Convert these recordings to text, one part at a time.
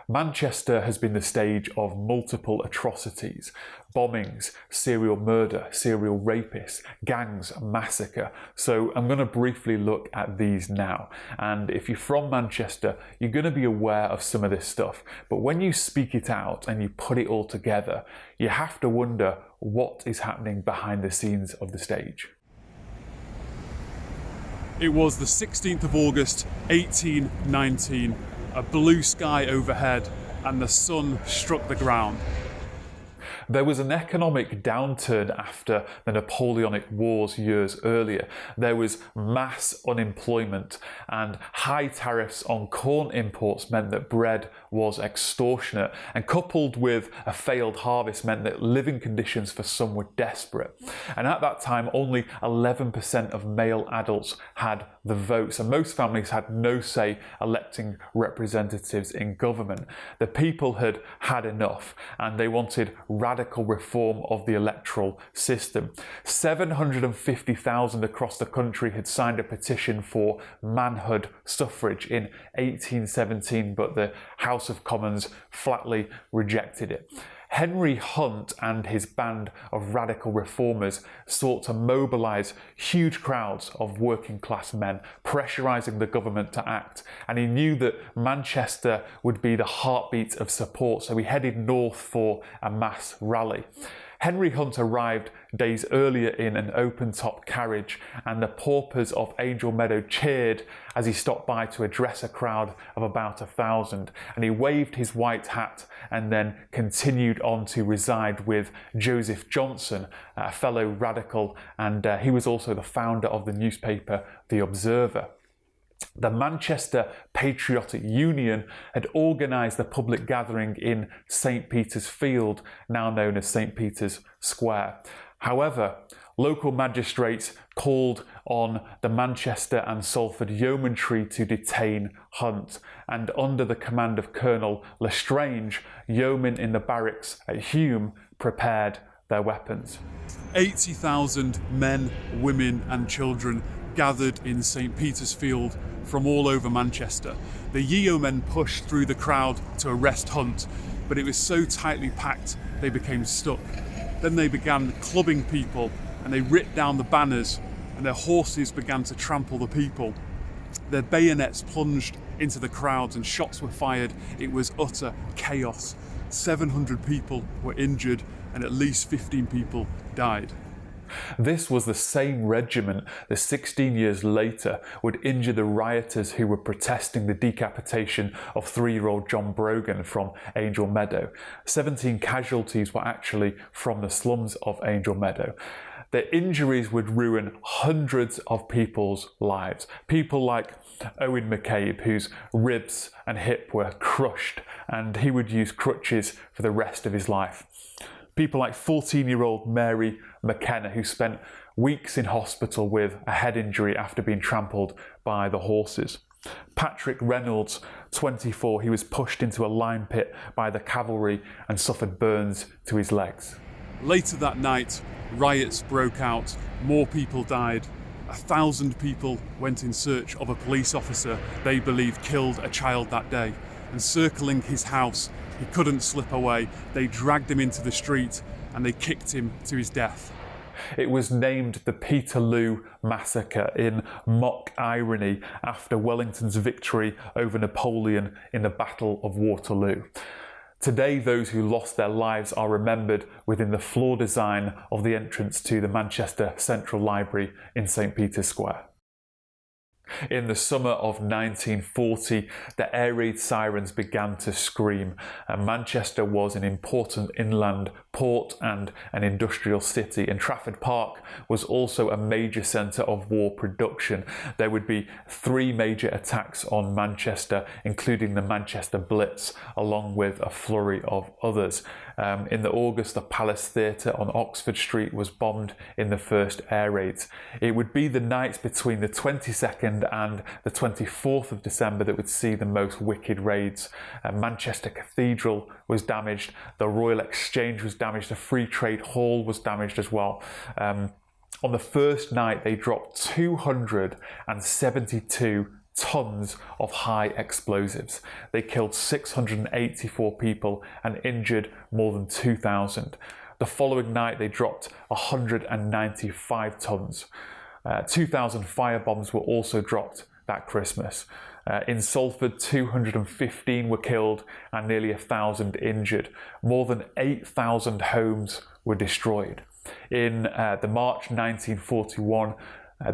Manchester has been the stage of multiple atrocities, bombings, serial murder, serial rapists, gangs, massacre. So I'm going to briefly look at these now. And if you're from Manchester, you're going to be aware of some of this stuff. But when you speak it out and you put it all together, you have to wonder what is happening behind the scenes of the stage. It was the 16th of August, 1819. A blue sky overhead and the sun struck the ground. There was an economic downturn after the Napoleonic Wars years earlier. There was mass unemployment, and high tariffs on corn imports meant that bread was extortionate, and coupled with a failed harvest meant that living conditions for some were desperate. And at that time, only 11% of male adults had the vote, so most families had no say electing representatives in government. The people had had enough, and they wanted radical reform of the electoral system. 750,000 across the country had signed a petition for manhood suffrage in 1817, but the House of Commons flatly rejected it. Henry Hunt and his band of radical reformers sought to mobilise huge crowds of working class men, pressurising the government to act. And he knew that Manchester would be the heartbeat of support, so he headed north for a mass rally. Henry Hunt arrived days earlier in an open-top carriage, and the paupers of Angel Meadow cheered as he stopped by to address a crowd of about 1,000. And he waved his white hat and then continued on to reside with Joseph Johnson, a fellow radical, and he was also the founder of the newspaper The Observer. The Manchester Patriotic Union had organised the public gathering in St. Peter's Field, now known as St. Peter's Square. However, local magistrates called on the Manchester and Salford Yeomanry to detain Hunt, and under the command of Colonel Lestrange, yeomen in the barracks at Hume prepared their weapons. 80,000 men, women and children gathered in St. Peter's Field from all over Manchester. The yeomen pushed through the crowd to arrest Hunt, but it was so tightly packed they became stuck. Then they began clubbing people, and they ripped down the banners, and their horses began to trample the people. Their bayonets plunged into the crowds and shots were fired. It was utter chaos. 700 people were injured and at least 15 people died. This was the same regiment that 16 years later would injure the rioters who were protesting the decapitation of 3-year-old John Brogan from Angel Meadow. 17 casualties were actually from the slums of Angel Meadow. The injuries would ruin hundreds of people's lives. People like Owen McCabe, whose ribs and hip were crushed, and he would use crutches for the rest of his life. People like 14-year-old Mary McKenna, who spent weeks in hospital with a head injury after being trampled by the horses. Patrick Reynolds, 24, he was pushed into a lime pit by the cavalry and suffered burns to his legs. Later that night, riots broke out, more people died. 1,000 people went in search of a police officer they believed killed a child that day. And circling his house, he couldn't slip away. They dragged him into the street and they kicked him to his death. It was named the Peterloo Massacre in mock irony after Wellington's victory over Napoleon in the Battle of Waterloo. Today, those who lost their lives are remembered within the floor design of the entrance to the Manchester Central Library in St. Peter's Square. In the summer of 1940, the air raid sirens began to scream. Manchester was an important inland port and an industrial city, and Trafford Park was also a major centre of war production. There would be 3 major attacks on Manchester, including the Manchester Blitz, along with a flurry of others. In August, the Palace Theatre on Oxford Street was bombed in the first air raids. It would be the nights between the 22nd and the 24th of December that would see the most wicked raids. Manchester Cathedral was damaged, the Royal Exchange was damaged, the Free Trade Hall was damaged as well. On the first night, they dropped 272 tons of high explosives. They killed 684 people and injured more than 2,000. The following night, they dropped 195 tons. 2,000 firebombs were also dropped that Christmas. In Salford, 215 were killed and nearly 1,000 injured. More than 8,000 homes were destroyed. In the March 1941,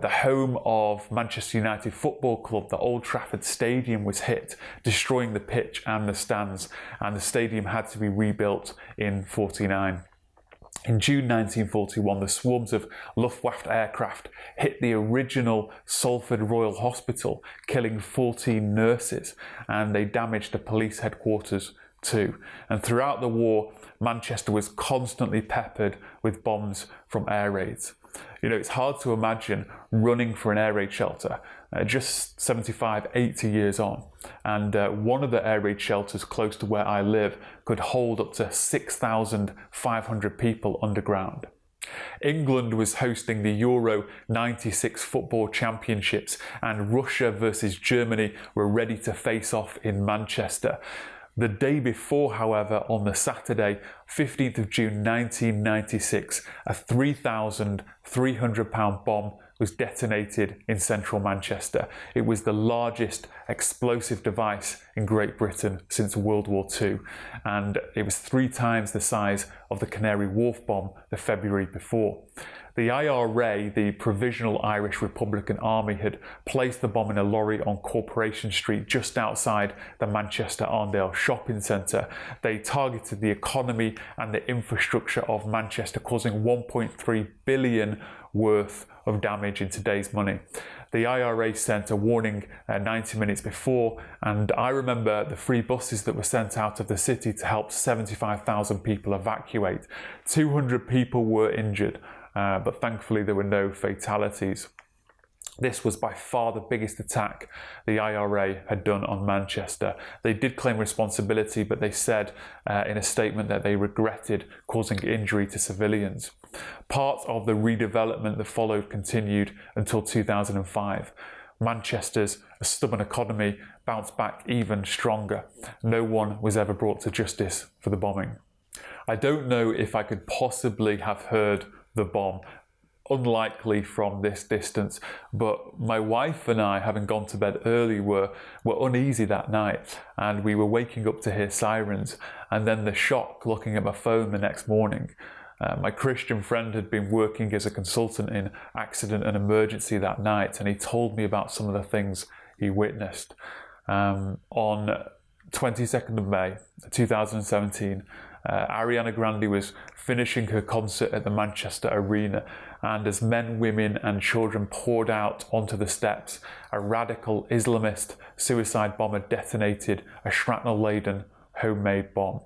the home of Manchester United Football Club, the Old Trafford Stadium, was hit, destroying the pitch and the stands, and the stadium had to be rebuilt in 1949. In June 1941, the swarms of Luftwaffe aircraft hit the original Salford Royal Hospital, killing 14 nurses, and they damaged the police headquarters too. And throughout the war, Manchester was constantly peppered with bombs from air raids. You know, it's hard to imagine running for an air raid shelter just 75, 80 years on. And one of the air raid shelters close to where I live could hold up to 6,500 people underground. England was hosting the Euro 96 football championships, and Russia versus Germany were ready to face off in Manchester. The day before, however, on the Saturday, 15th of June 1996, a 3,300-pound bomb was detonated in central Manchester. It was the largest explosive device in Great Britain since World War II, and it was 3 times the size of the Canary Wharf bomb the February before. The IRA, the Provisional Irish Republican Army, had placed the bomb in a lorry on Corporation Street just outside the Manchester Arndale shopping centre. They targeted the economy and the infrastructure of Manchester, causing 1.3 billion worth of damage in today's money. The IRA sent a warning 90 minutes before, and I remember the free buses that were sent out of the city to help 75,000 people evacuate. 200 people were injured. But thankfully there were no fatalities. This was by far the biggest attack the IRA had done on Manchester. They did claim responsibility, but they said in a statement that they regretted causing injury to civilians. Part of the redevelopment that followed continued until 2005. Manchester's stubborn economy bounced back even stronger. No one was ever brought to justice for the bombing. I don't know if I could possibly have heard the bomb, unlikely from this distance, but my wife and I, having gone to bed early, were uneasy that night, and we were waking up to hear sirens, and then the shock looking at my phone the next morning. My Christian friend had been working as a consultant in accident and emergency that night, and he told me about some of the things he witnessed. On 22nd of May 2017, Ariana Grande was finishing her concert at the Manchester Arena, and as men, women and children poured out onto the steps, a radical Islamist suicide bomber detonated a shrapnel-laden homemade bomb.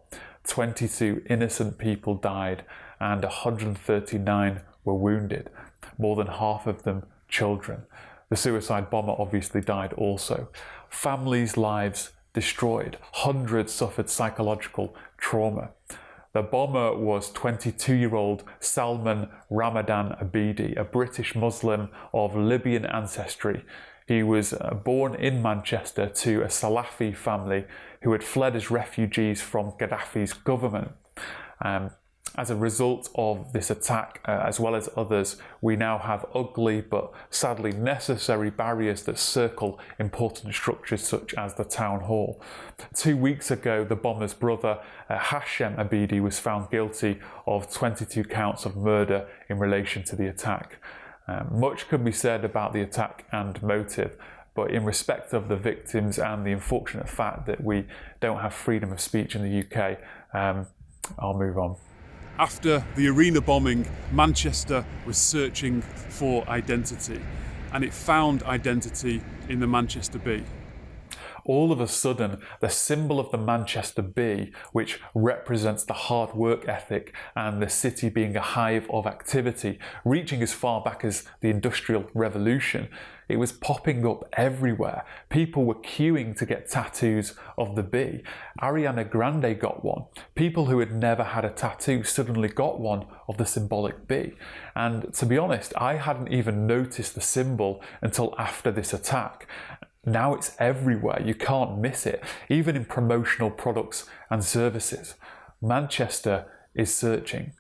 22 innocent people died and 139 were wounded, more than half of them children. The suicide bomber obviously died also. Families' lives destroyed. Hundreds suffered psychological trauma. The bomber was 22-year-old Salman Ramadan Abedi, a British Muslim of Libyan ancestry. He was born in Manchester to a Salafi family who had fled as refugees from Gaddafi's government. As a result of this attack, as well as others, we now have ugly but sadly necessary barriers that circle important structures such as the town hall. 2 weeks ago, the bomber's brother, Hashem Abedi, was found guilty of 22 counts of murder in relation to the attack. Much can be said about the attack and motive, but in respect of the victims and the unfortunate fact that we don't have freedom of speech in the UK, I'll move on. After the arena bombing, Manchester was searching for identity, and it found identity in the Manchester Bee. All of a sudden, the symbol of the Manchester Bee, which represents the hard work ethic and the city being a hive of activity, reaching as far back as the Industrial Revolution, it was popping up everywhere. People were queuing to get tattoos of the bee. Ariana Grande got one. People who had never had a tattoo suddenly got one of the symbolic bee. And to be honest, I hadn't even noticed the symbol until after this attack. Now it's everywhere, you can't miss it, even in promotional products and services. Manchester is searching.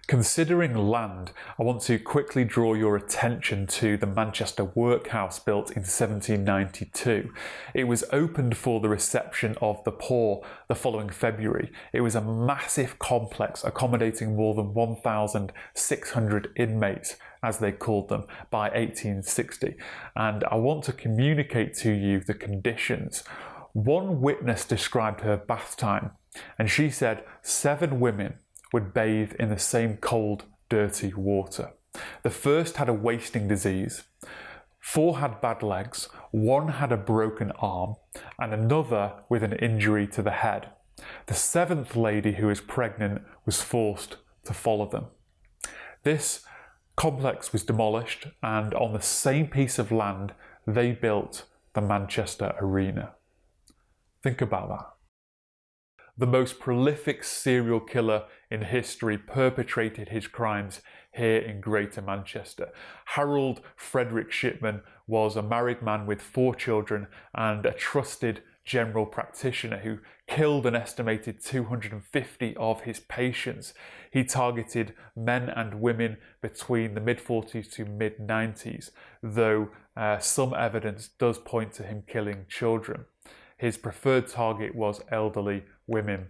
Considering land, I want to quickly draw your attention to the Manchester Workhouse built in 1792. It was opened for the reception of the poor the following February. It was a massive complex accommodating more than 1,600 inmates, as they called them, by 1860. And I want to communicate to you the conditions. One witness described her bath time, and she said 7 women would bathe in the same cold, dirty water. The first had a wasting disease, 4 had bad legs, 1 had a broken arm, and another with an injury to the head. The 7th lady, who was pregnant, was forced to follow them. This complex was demolished, and on the same piece of land, they built the Manchester Arena. Think about that. The most prolific serial killer in history perpetrated his crimes here in Greater Manchester. Harold Frederick Shipman was a married man with 4 children and a trusted general practitioner who killed an estimated 250 of his patients. He targeted men and women between the mid-40s to mid-90s, though some evidence does point to him killing children. His preferred target was elderly women.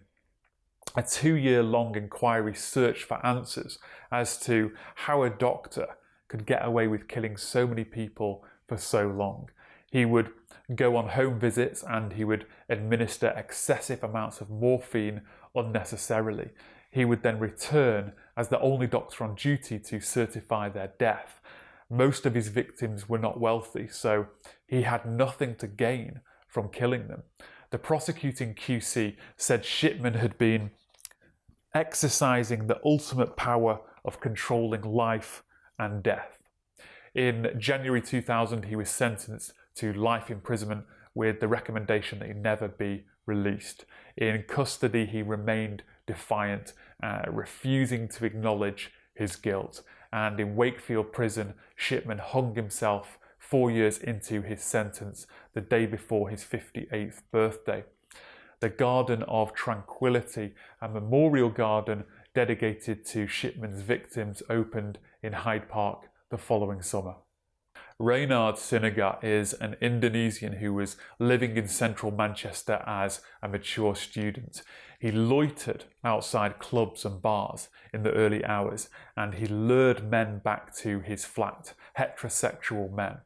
A 2-year-long inquiry searched for answers as to how a doctor could get away with killing so many people for so long. He would go on home visits and he would administer excessive amounts of morphine unnecessarily. He would then return as the only doctor on duty to certify their death. Most of his victims were not wealthy, so he had nothing to gain from killing them. The prosecuting QC said Shipman had been exercising the ultimate power of controlling life and death. In January 2000, he was sentenced to life imprisonment with the recommendation that he never be released. In custody, he remained defiant, refusing to acknowledge his guilt. And in Wakefield Prison, Shipman hung himself 4 years into his sentence, the day before his 58th birthday. The Garden of Tranquility, a memorial garden dedicated to Shipman's victims, opened in Hyde Park the following summer. Reynard Sinaga is an Indonesian who was living in central Manchester as a mature student. He loitered outside clubs and bars in the early hours, and he lured men back to his flat, heterosexual men.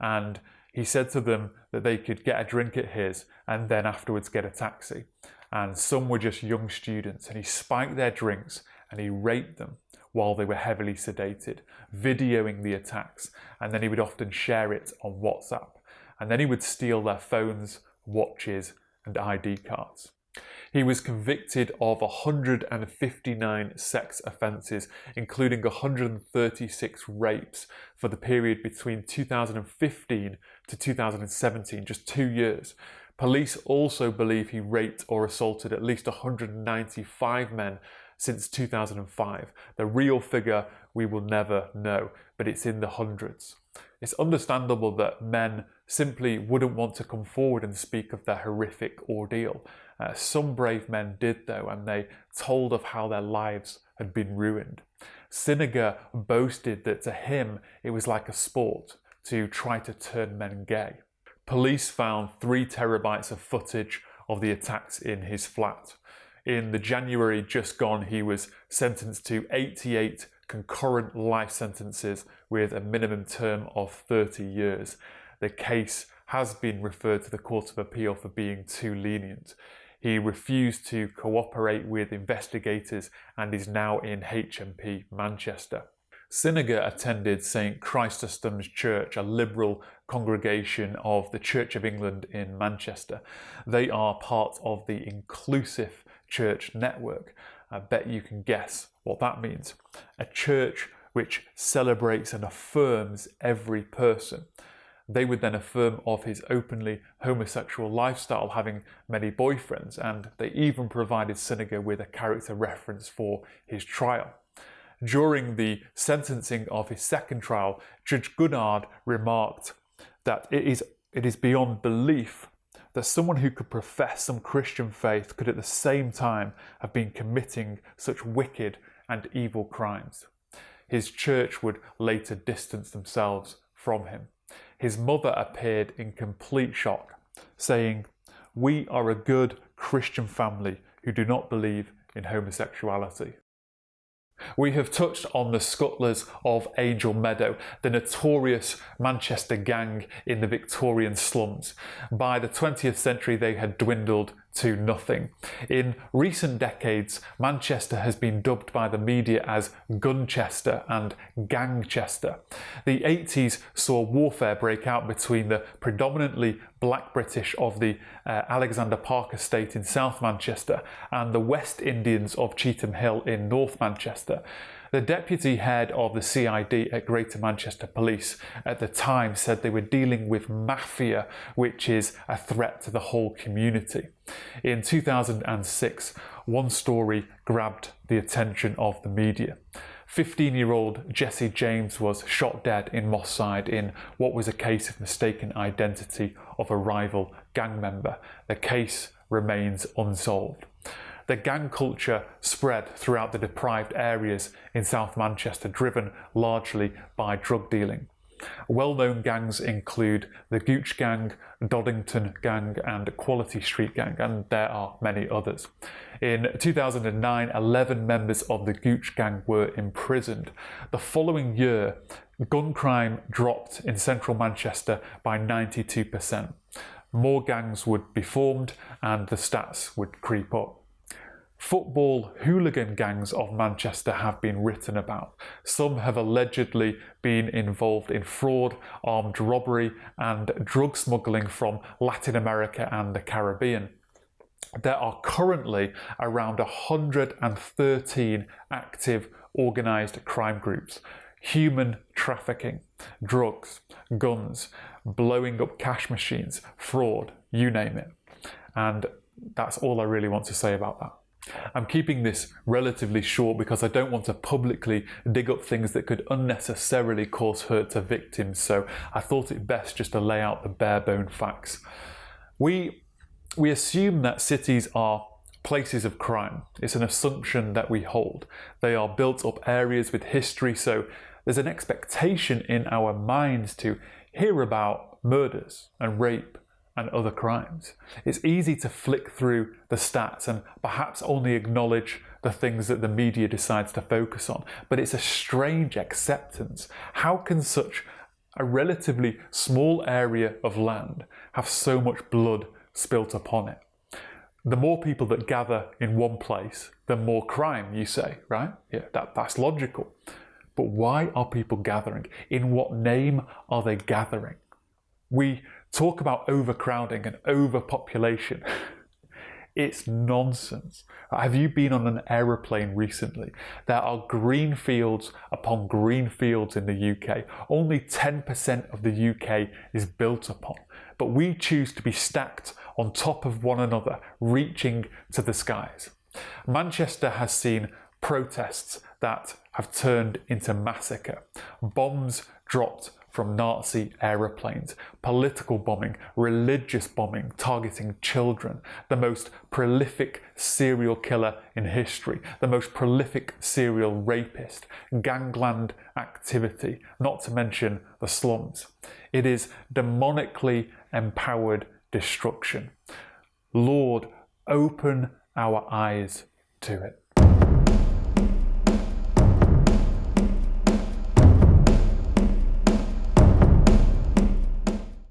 And he said to them that they could get a drink at his and then afterwards get a taxi. And some were just young students, and he spiked their drinks and he raped them while they were heavily sedated, videoing the attacks, and then he would often share it on WhatsApp. And then he would steal their phones, watches, and ID cards. He was convicted of 159 sex offences, including 136 rapes for the period between 2015 to 2017, just 2 years. Police also believe he raped or assaulted at least 195 men since 2005. The real figure we will never know, but it's in the hundreds. It's understandable that men simply wouldn't want to come forward and speak of their horrific ordeal. Some brave men did though, and they told of how their lives had been ruined. Sinaga boasted that to him it was like a sport to try to turn men gay. Police found 3 terabytes of footage of the attacks in his flat. In the January just gone, he was sentenced to 88 concurrent life sentences with a minimum term of 30 years. The case has been referred to the Court of Appeal for being too lenient. He refused to cooperate with investigators and is now in HMP Manchester. Sinaga attended St Chrysostom's Church, a liberal congregation of the Church of England in Manchester. They are part of the Inclusive Church network. I bet you can guess what that means. A church which celebrates and affirms every person. They would then affirm of his openly homosexual lifestyle, having many boyfriends, and they even provided Sinaga with a character reference for his trial. During the sentencing of his second trial, Judge Goodard remarked that it is It is beyond belief that someone who could profess some Christian faith could at the same time have been committing such wicked and evil crimes. His church would later distance themselves from him. His mother appeared in complete shock, saying, "We are a good Christian family who do not believe in homosexuality." We have touched on the Scuttlers of Angel Meadow, the notorious Manchester gang in the Victorian slums. By the 20th century, they had dwindled to nothing. In recent decades, Manchester has been dubbed by the media as Gunchester and Gangchester. The 80s saw warfare break out between the predominantly black British of the Alexander Park estate in South Manchester and the West Indians of Cheetham Hill in North Manchester. The deputy head of the CID at Greater Manchester Police at the time said they were dealing with mafia, which is a threat to the whole community. In 2006, one story grabbed the attention of the media. 15-year-old Jesse James was shot dead in Moss Side in what was a case of mistaken identity of a rival gang member. The case remains unsolved. The gang culture spread throughout the deprived areas in South Manchester, driven largely by drug dealing. Well-known gangs include the Gooch Gang, Doddington Gang and Quality Street Gang, and there are many others. In 2009, 11 members of the Gooch Gang were imprisoned. The following year, gun crime dropped in central Manchester by 92%. More gangs would be formed and the stats would creep up. Football hooligan gangs of Manchester have been written about. Some have allegedly been involved in fraud, armed robbery and drug smuggling from Latin America and the Caribbean. There are currently around 113 active organised crime groups. Human trafficking, drugs, guns, blowing up cash machines, fraud, you name it. And that's all I really want to say about that. I'm keeping this relatively short because I don't want to publicly dig up things that could unnecessarily cause hurt to victims, so I thought it best just to lay out the bare bone facts. We assume that cities are places of crime. It's an assumption that we hold. They are built up areas with history, so there's an expectation in our minds to hear about murders and rape and other crimes. It's easy to flick through the stats and perhaps only acknowledge the things that the media decides to focus on, but it's a strange acceptance. How can such a relatively small area of land have so much blood spilt upon it? The more people that gather in one place, the more crime, you say, right? Yeah, that's logical. But why are people gathering? In what name are they gathering? We talk about overcrowding and overpopulation. It's nonsense. Have you been on an aeroplane recently? There are green fields upon green fields in the UK. Only 10% of the UK is built upon. But we choose to be stacked on top of one another, reaching to the skies. Manchester has seen protests that have turned into massacre. Bombs dropped from Nazi aeroplanes, political bombing, religious bombing targeting children, the most prolific serial killer in history, the most prolific serial rapist, gangland activity, not to mention the slums. It is demonically empowered destruction. Lord, open our eyes to it.